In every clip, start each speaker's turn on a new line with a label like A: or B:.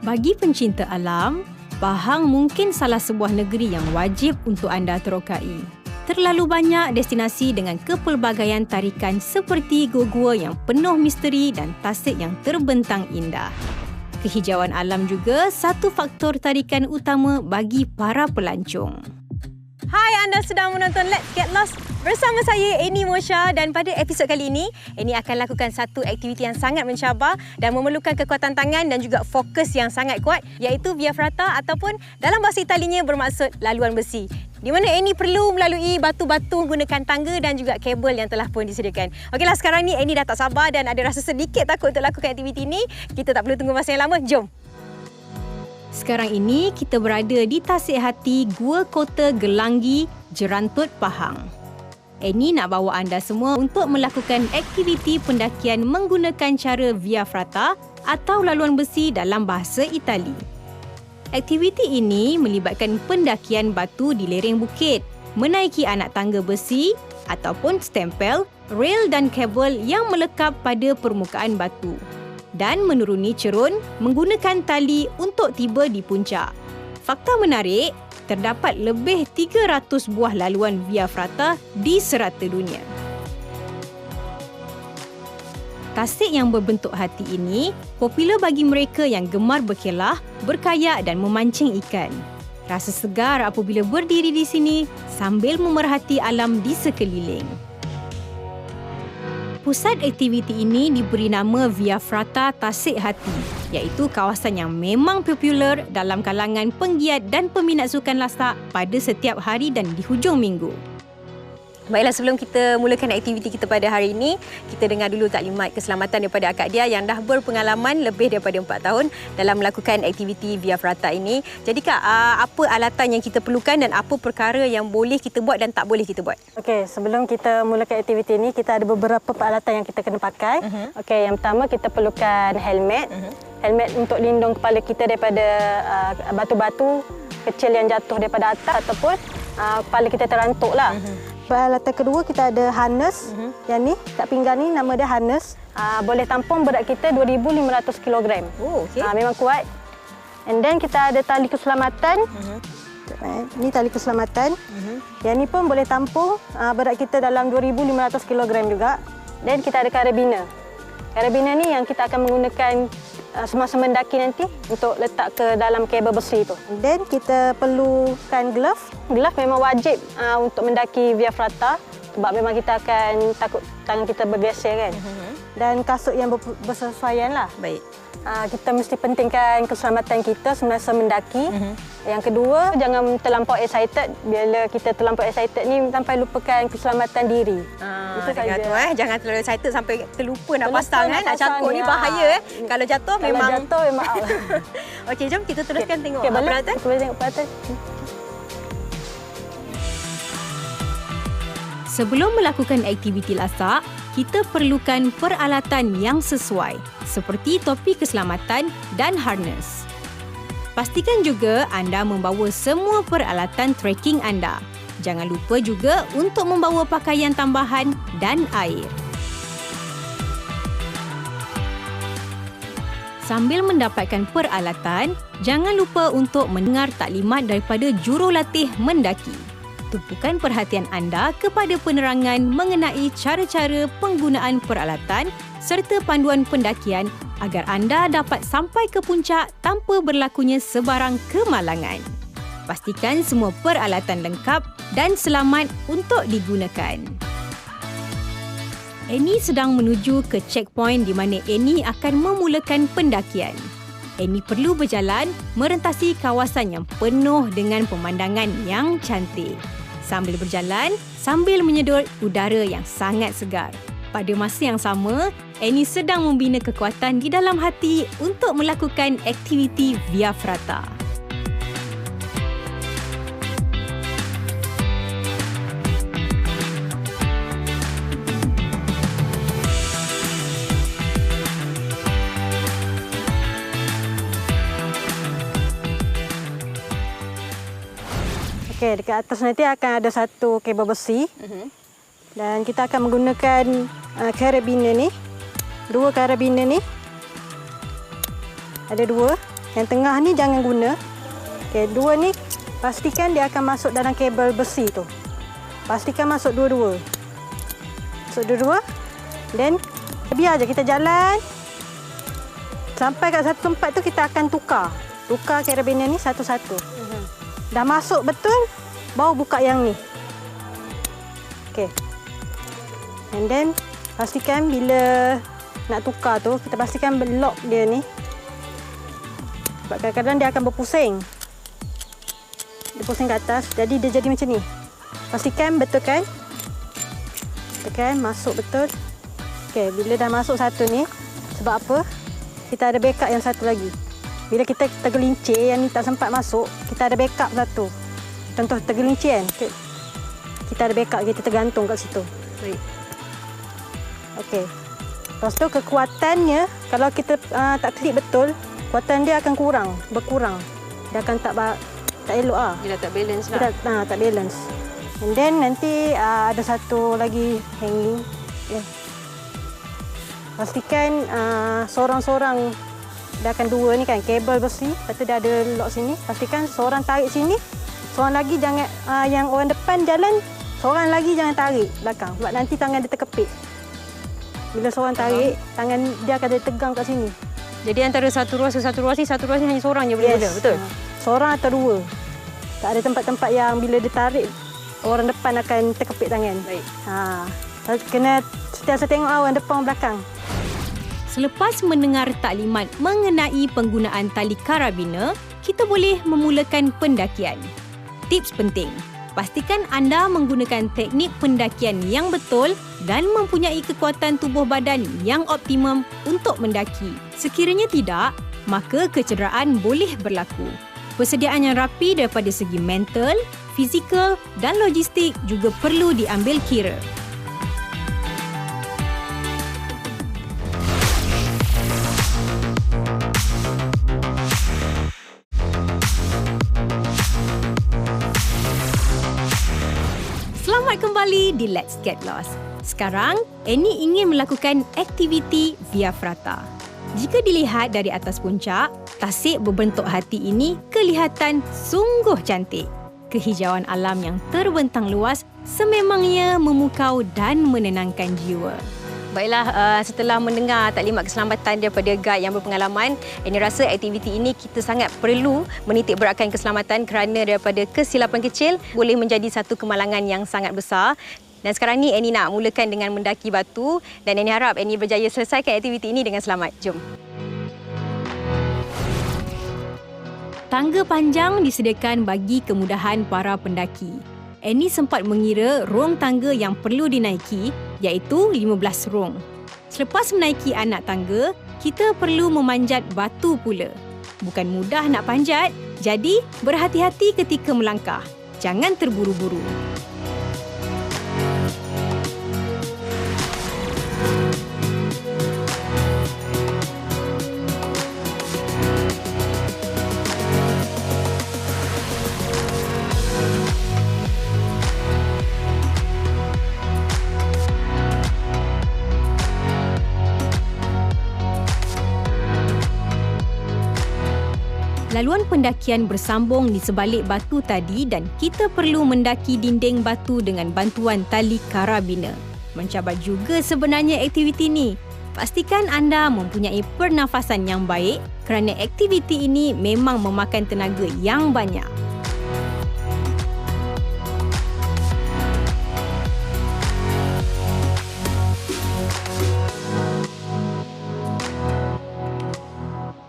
A: Bagi pencinta alam, Pahang mungkin salah sebuah negeri yang wajib untuk anda terokai. Terlalu banyak destinasi dengan kepelbagaian tarikan seperti gua-gua yang penuh misteri dan tasik yang terbentang indah. Kehijauan alam juga satu faktor tarikan utama bagi para pelancong. Hai, anda sedang menonton Let's Get Lost bersama saya, Annie Mosha, dan pada episod kali ini, Annie akan lakukan satu aktiviti yang sangat mencabar dan memerlukan kekuatan tangan dan juga fokus yang sangat kuat, iaitu via ferrata ataupun dalam bahasa Italianya bermaksud laluan besi. Di mana Annie perlu melalui batu-batu menggunakan tangga dan juga kabel yang telah pun disediakan. Okeylah, sekarang ni Annie dah tak sabar dan ada rasa sedikit takut untuk lakukan aktiviti ini. Kita tak perlu tunggu masa yang lama, jom! Sekarang ini kita berada di Tasik Hati, Gua Kota Gelanggi, Jerantut, Pahang. Annie nak bawa anda semua untuk melakukan aktiviti pendakian menggunakan cara via ferrata atau laluan besi dalam bahasa Itali. Aktiviti ini melibatkan pendakian batu di lereng bukit, menaiki anak tangga besi ataupun stempel, rel dan kabel yang melekap pada permukaan batu dan menuruni cerun menggunakan tali untuk tiba di puncak. Fakta menarik, terdapat lebih 300 buah laluan via ferrata di serata dunia. Tasik yang berbentuk hati ini popular bagi mereka yang gemar berkelah, berkayak dan memancing ikan. Rasa segar apabila berdiri di sini sambil memerhati alam di sekeliling. Pusat aktiviti ini diberi nama Via Ferrata Tasik Hati, iaitu kawasan yang memang popular dalam kalangan penggiat dan peminat sukan lasak pada setiap hari dan di hujung minggu. Baiklah, sebelum kita mulakan aktiviti kita pada hari ini, kita dengar dulu taklimat keselamatan daripada akak dia yang dah berpengalaman lebih daripada 4 tahun dalam melakukan aktiviti via ferrata ini. Jadi Kak, apa alatan yang kita perlukan dan apa perkara yang boleh kita buat dan tak boleh kita buat?
B: Okey, sebelum kita mulakan aktiviti ini, kita ada beberapa peralatan yang kita kena pakai. Okey, yang pertama kita perlukan helmet. Helmet untuk lindung kepala kita daripada batu-batu kecil yang jatuh daripada atas ataupun kepala kita terantuk lah. Peralatan kedua kita ada harness. Yang ni kat pinggang ni nama dia harness. Boleh tampung berat kita 2,500 kg.
A: Oh, okey.
B: Memang kuat. And then kita ada tali keselamatan. Ni tali keselamatan. Yang ni pun boleh tampung berat kita dalam 2,500 kg juga. Dan kita ada karabiner. Karabiner ni yang kita akan menggunakan semasa mendaki nanti untuk letak ke dalam kabel besi tu. Dan kita perlukan glove. Glove memang wajib untuk mendaki via ferrata sebab memang kita akan takut tangan kita bergeser kan. Dan kasut yang bersesuaian lah.
A: Baik.
B: Kita mesti pentingkan keselamatan kita semasa mendaki. Yang kedua, jangan terlampau excited. Bila kita terlampau excited ni sampai lupakan keselamatan diri.
A: Itu saja tu jangan terlalu excited sampai terlupa nak pasang nak cangkuk ni bahaya Kalau jatuh memang
B: out.
A: Okey, jom kita teruskan tengok
B: peralatan. Kita boleh tengok peralatan.
A: Sebelum melakukan aktiviti lasak, kita perlukan peralatan yang sesuai seperti topi keselamatan dan harness. Pastikan juga anda membawa semua peralatan trekking anda. Jangan lupa juga untuk membawa pakaian tambahan dan air. Sambil mendapatkan peralatan, jangan lupa untuk mendengar taklimat daripada jurulatih mendaki. Tumpukan perhatian anda kepada penerangan mengenai cara-cara penggunaan peralatan serta panduan pendakian agar anda dapat sampai ke puncak tanpa berlakunya sebarang kemalangan. Pastikan semua peralatan lengkap dan selamat untuk digunakan. Annie sedang menuju ke checkpoint di mana Annie akan memulakan pendakian. Annie perlu berjalan merentasi kawasan yang penuh dengan pemandangan yang cantik. Sambil berjalan, sambil menyedut udara yang sangat segar. Pada masa yang sama, Annie sedang membina kekuatan di dalam hati untuk melakukan aktiviti via ferrata.
B: Okey, dekat atas nanti akan ada satu kabel besi. Dan kita akan menggunakan karabiner ni. Dua karabiner ni. Ada dua. Yang tengah ni jangan guna. Okey, 2 ni pastikan dia akan masuk dalam kabel besi tu. Pastikan masuk dua-dua. Masuk dua-dua. Then biar je kita jalan. Sampai kat satu tempat tu kita akan tukar. Tukar karabiner ni satu-satu. Dah masuk betul, baru buka yang ni. Okey. And then pastikan bila nak tukar tu, kita pastikan lock dia ni. Sebab kadang-kadang dia akan berpusing. Dia pusing ke atas, jadi dia jadi macam ni. Pastikan betulkan. Betulkan, masuk betul. Okey, bila dah masuk satu ni, sebab apa? Kita ada backup yang satu lagi. Bila kita tergelincir, yang ni tak sempat masuk, kita ada backup satu. Contoh tergelincir kan? Okay. Kita ada backup, kita tergantung kat situ.
A: Baik.
B: Okey. Lepas tu kekuatannya, kalau kita tak klik betul, kekuatan dia akan berkurang. Dia akan tak elok ah.
A: Dia dah tak balance lah.
B: Dia tak balance. And then nanti ada satu lagi hanging. Yeah. Pastikan seorang-seorang, dia akan 2 ni kan, kabel besi, lepas tu dia ada lock sini. Pastikan seorang tarik sini, seorang lagi jangan, yang orang depan jalan, seorang lagi jangan tarik belakang. Sebab nanti tangan dia terkepit. Bila seorang tarik, tangan dia akan tegang kat sini.
A: Jadi antara satu ruas ni hanya seorang je boleh guna, betul?
B: Seorang atau 2. Tak ada tempat-tempat yang bila dia tarik, orang depan akan terkepit tangan.
A: Baik.
B: Kena sentiasa tengok orang depan belakang.
A: Selepas mendengar taklimat mengenai penggunaan tali karabiner, kita boleh memulakan pendakian. Tips penting, pastikan anda menggunakan teknik pendakian yang betul dan mempunyai kekuatan tubuh badan yang optimum untuk mendaki. Sekiranya tidak, maka kecederaan boleh berlaku. Persediaan yang rapi daripada segi mental, fizikal dan logistik juga perlu diambil kira. Selamat kembali di Let's Get Lost. Sekarang, Annie ingin melakukan aktiviti Via Ferrata. Jika dilihat dari atas puncak, tasik berbentuk hati ini kelihatan sungguh cantik. Kehijauan alam yang terbentang luas sememangnya memukau dan menenangkan jiwa. Baiklah, setelah mendengar taklimat keselamatan daripada guide yang berpengalaman, Annie rasa aktiviti ini kita sangat perlu menitik beratkan keselamatan kerana daripada kesilapan kecil boleh menjadi satu kemalangan yang sangat besar. Dan sekarang ni Annie nak mulakan dengan mendaki batu dan Annie harap Annie berjaya selesaikan aktiviti ini dengan selamat. Jom. Tangga panjang disediakan bagi kemudahan para pendaki. Annie sempat mengira rung tangga yang perlu dinaiki iaitu 15 rung. Selepas menaiki anak tangga, kita perlu memanjat batu pula. Bukan mudah nak panjat, jadi berhati-hati ketika melangkah. Jangan terburu-buru. Laluan pendakian bersambung di sebalik batu tadi dan kita perlu mendaki dinding batu dengan bantuan tali karabiner. Mencabar juga sebenarnya aktiviti ini. Pastikan anda mempunyai pernafasan yang baik kerana aktiviti ini memang memakan tenaga yang banyak.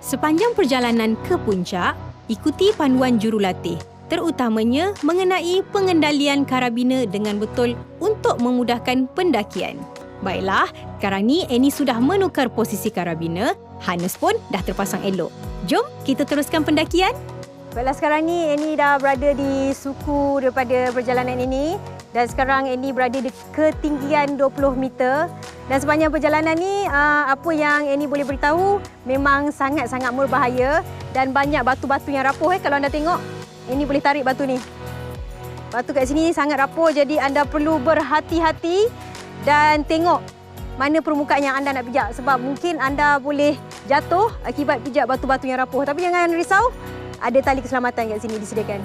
A: Sepanjang perjalanan ke puncak, ikuti panduan jurulatih, terutamanya mengenai pengendalian karabiner dengan betul untuk memudahkan pendakian. Baiklah, sekarang ni Annie sudah menukar posisi karabiner, harness pun dah terpasang elok. Jom kita teruskan pendakian. Baiklah, sekarang ni Annie dah berada di suku daripada perjalanan ini dan sekarang Annie berada di ketinggian 20 meter. Dan sepanjang perjalanan ni, apa yang Annie boleh beritahu memang sangat-sangat berbahaya dan banyak batu-batu yang rapuh. Kalau anda tengok, Annie boleh tarik batu ni. Batu kat sini sangat rapuh, jadi anda perlu berhati-hati dan tengok mana permukaan yang anda nak pijak sebab mungkin anda boleh jatuh akibat pijak batu-batu yang rapuh. Tapi jangan risau, ada tali keselamatan kat sini disediakan.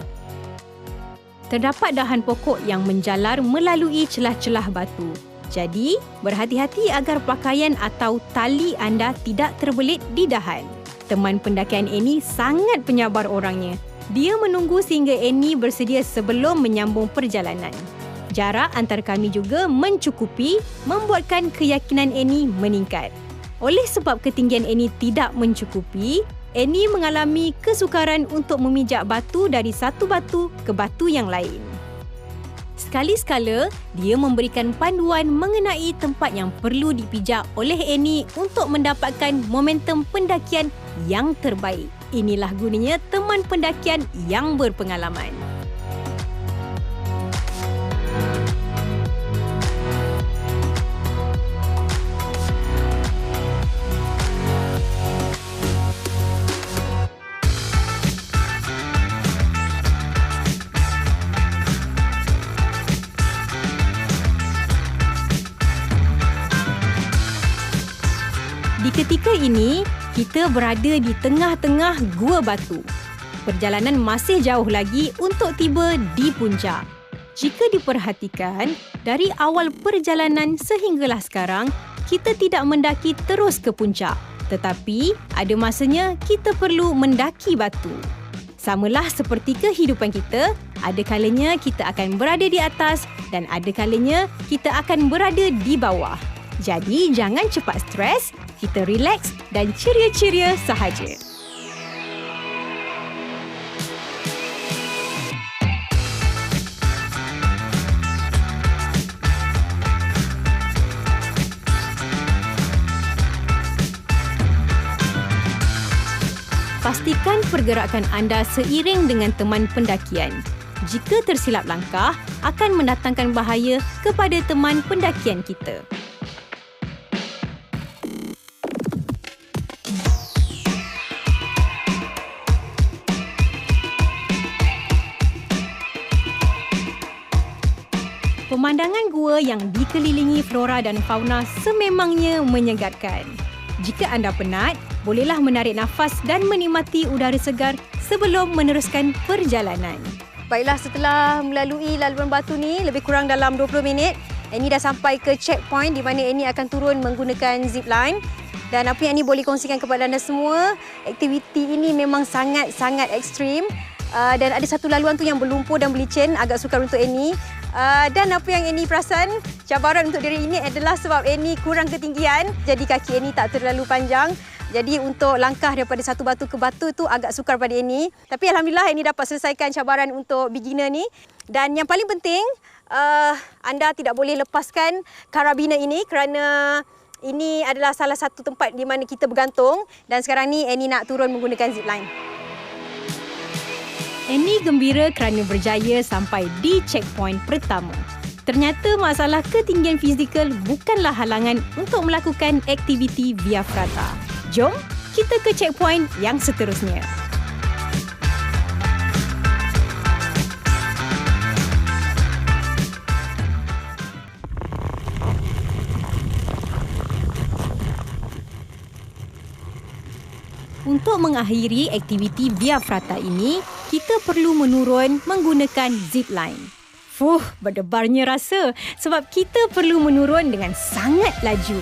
A: Terdapat dahan pokok yang menjalar melalui celah-celah batu. Jadi, berhati-hati agar pakaian atau tali anda tidak terbelit di dahan. Teman pendakian Annie sangat penyabar orangnya. Dia menunggu sehingga Annie bersedia sebelum menyambung perjalanan. Jarak antara kami juga mencukupi membuatkan keyakinan Annie meningkat. Oleh sebab ketinggian Annie tidak mencukupi, Annie mengalami kesukaran untuk memijak batu dari satu batu ke batu yang lain. Sekali-sekala, dia memberikan panduan mengenai tempat yang perlu dipijak oleh Annie untuk mendapatkan momentum pendakian yang terbaik. Inilah gunanya teman pendakian yang berpengalaman. Di ketika ini, kita berada di tengah-tengah gua batu. Perjalanan masih jauh lagi untuk tiba di puncak. Jika diperhatikan, dari awal perjalanan sehinggalah sekarang, kita tidak mendaki terus ke puncak. Tetapi, ada masanya kita perlu mendaki batu. Samalah seperti kehidupan kita, ada kalanya kita akan berada di atas dan ada kalanya kita akan berada di bawah. Jadi, jangan cepat stres, kita rileks dan ceria-ceria sahaja. Pastikan pergerakan anda seiring dengan teman pendakian. Jika tersilap langkah, akan mendatangkan bahaya kepada teman pendakian kita. Pemandangan gua yang dikelilingi flora dan fauna sememangnya menyegarkan. Jika anda penat, bolehlah menarik nafas dan menikmati udara segar sebelum meneruskan perjalanan. Baiklah, setelah melalui laluan batu ni lebih kurang dalam 20 minit, Annie dah sampai ke checkpoint di mana Annie akan turun menggunakan zipline. Dan apa yang Annie boleh kongsikan kepada anda semua, aktiviti ini memang sangat-sangat ekstrim. Dan ada satu laluan tu yang berlumpur dan berlicin, agak sukar untuk Annie. Dan apa yang Annie perasan, cabaran untuk diri ini adalah sebab Annie kurang ketinggian, jadi kaki Annie tak terlalu panjang. Jadi untuk langkah daripada satu batu ke batu tu agak sukar pada Annie. Tapi Alhamdulillah Annie dapat selesaikan cabaran untuk beginner ni. Dan yang paling penting, anda tidak boleh lepaskan karabiner ini kerana ini adalah salah satu tempat di mana kita bergantung. Dan sekarang ni Annie nak turun menggunakan zipline. Annie gembira kerana berjaya sampai di checkpoint pertama. Ternyata masalah ketinggian fizikal bukanlah halangan untuk melakukan aktiviti Via Ferrata. Jom kita ke checkpoint yang seterusnya. Untuk mengakhiri aktiviti Via Ferrata ini, kita perlu menurun menggunakan zipline. Berdebarnya rasa sebab kita perlu menurun dengan sangat laju.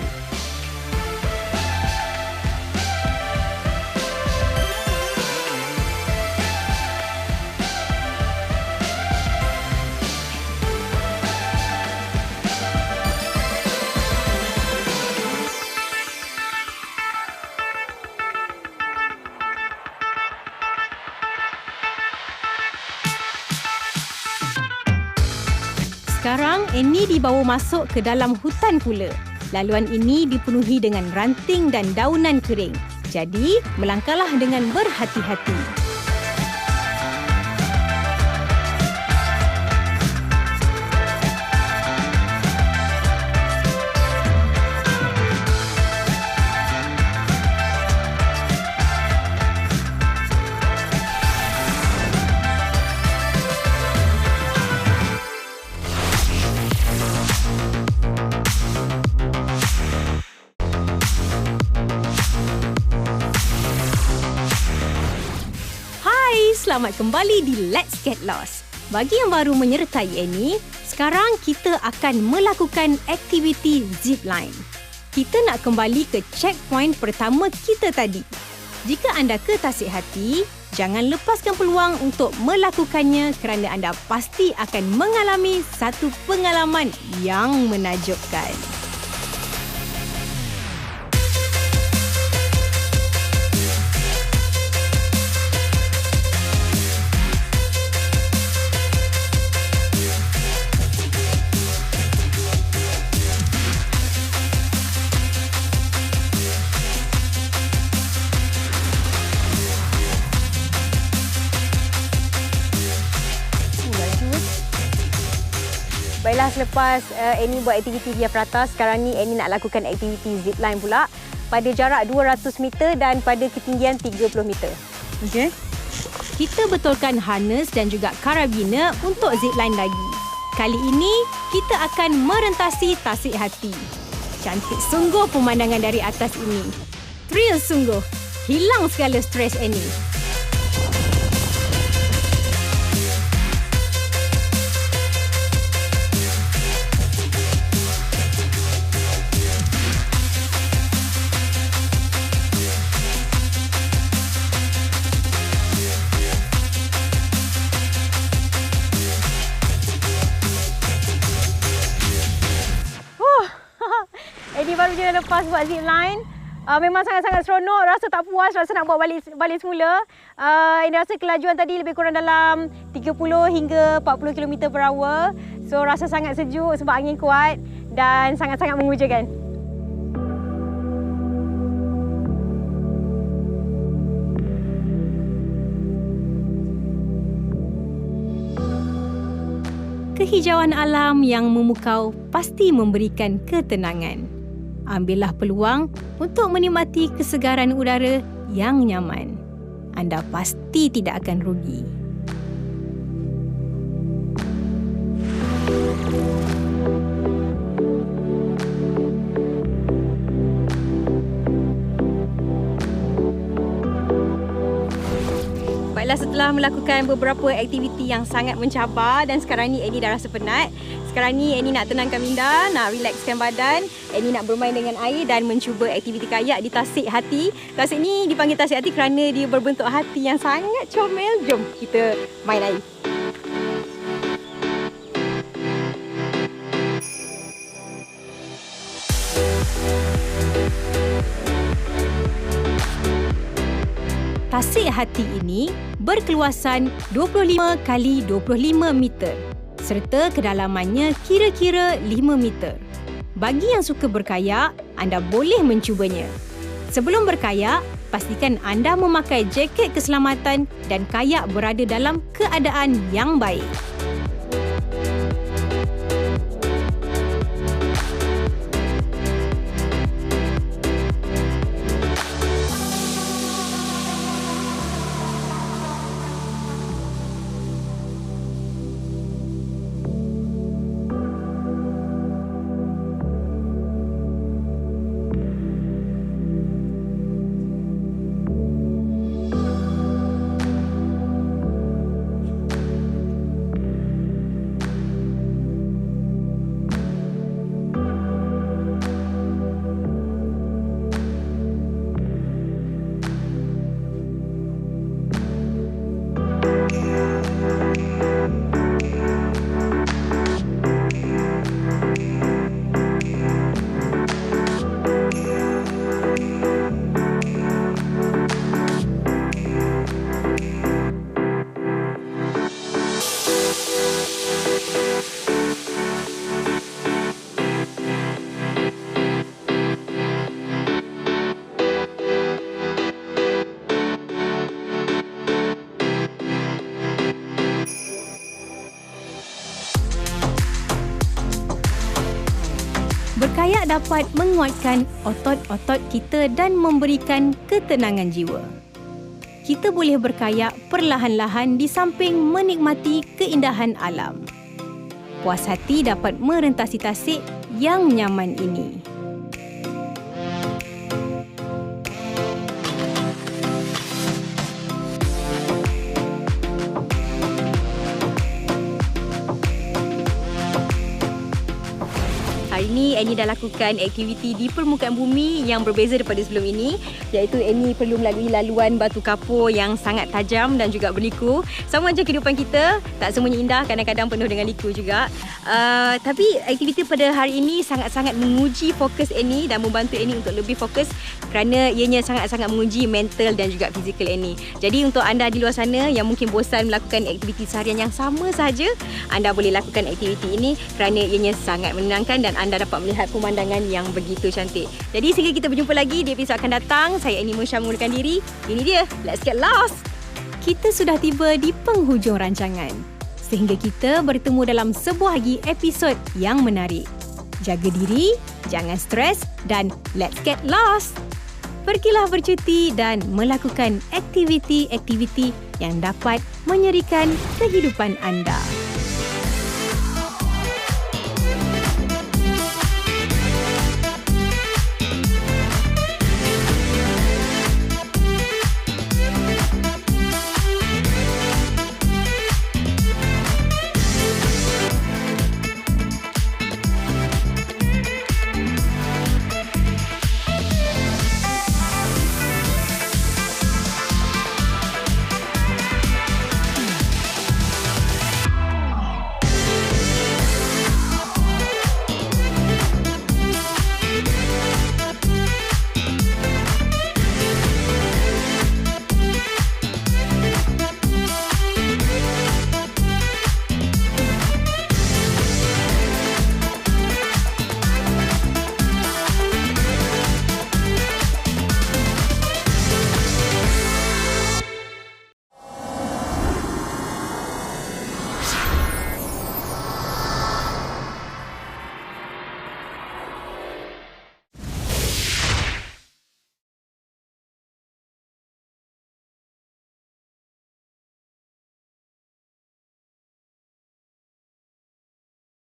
A: Sekarang, Annie dibawa masuk ke dalam hutan pula. Laluan ini dipenuhi dengan ranting dan daunan kering. Jadi, melangkahlah dengan berhati-hati. selamat kembali di Let's Get Lost. Bagi yang baru menyertai Annie, sekarang kita akan melakukan aktiviti zipline. Kita nak kembali ke checkpoint pertama kita tadi. Jika anda ke Tasik Hati, jangan lepaskan peluang untuk melakukannya kerana anda pasti akan mengalami satu pengalaman yang menakjubkan.
B: Baiklah, selepas Annie buat aktiviti via Prata, sekarang ni Annie nak lakukan aktiviti zipline pula pada jarak 200 meter dan pada ketinggian 30 meter.
A: Okey. Kita betulkan harness dan juga karabiner untuk zipline lagi. Kali ini, kita akan merentasi Tasik Hati. Cantik sungguh pemandangan dari atas ini. Thrill sungguh. Hilang segala stres Annie.
B: Annie baru je lepas buat zipline. Memang sangat-sangat seronok, rasa tak puas, rasa nak buat balik semula. Annie rasa kelajuan tadi lebih kurang dalam 30 hingga 40 km/h. So rasa sangat sejuk sebab angin kuat dan sangat-sangat memujakan.
A: Kehijauan alam yang memukau pasti memberikan ketenangan. Ambillah peluang untuk menikmati kesegaran udara yang nyaman. Anda pasti tidak akan rugi.
B: Baiklah, setelah melakukan beberapa aktiviti yang sangat mencabar dan sekarang ni Annie dah rasa penat. Sekarang ni Annie nak tenangkan minda, nak relaxkan badan. Annie nak bermain dengan air dan mencuba aktiviti kayak di Tasik Hati. Tasik ni dipanggil Tasik Hati kerana dia berbentuk hati yang sangat comel. Jom kita main air.
A: Tasik Hati ini berkeluasan 25 kali 25 meter serta kedalamannya kira-kira 5 meter. Bagi yang suka berkayak, anda boleh mencubanya. Sebelum berkayak, pastikan anda memakai jaket keselamatan dan kayak berada dalam keadaan yang baik. Berkayak dapat menguatkan otot-otot kita dan memberikan ketenangan jiwa. Kita boleh berkayak perlahan-lahan di samping menikmati keindahan alam. Puas hati dapat merentasi Tasik yang nyaman ini. ini Annie dah lakukan aktiviti di permukaan bumi yang berbeza daripada sebelum ini, iaitu Annie perlu melalui laluan batu kapur yang sangat tajam dan juga berliku. Sama macam kehidupan kita, tak semuanya indah, kadang-kadang penuh dengan liku juga. Tapi aktiviti pada hari ini sangat-sangat menguji fokus Annie dan membantu Annie untuk lebih fokus kerana ianya sangat-sangat menguji mental dan juga fizikal Annie. Jadi untuk anda di luar sana yang mungkin bosan melakukan aktiviti seharian yang sama sahaja, anda boleh lakukan aktiviti ini kerana ianya sangat menenangkan dan anda dapat melihat pemandangan yang begitu cantik. Jadi sehingga kita berjumpa lagi di episod akan datang, saya Annie Musha mengundurkan diri. Ini dia, let's get lost! Kita sudah tiba di penghujung rancangan. Sehingga kita bertemu dalam sebuah lagi episod yang menarik. Jaga diri, jangan stres dan let's get lost! Pergilah bercuti dan melakukan aktiviti-aktiviti yang dapat menyerikan kehidupan anda.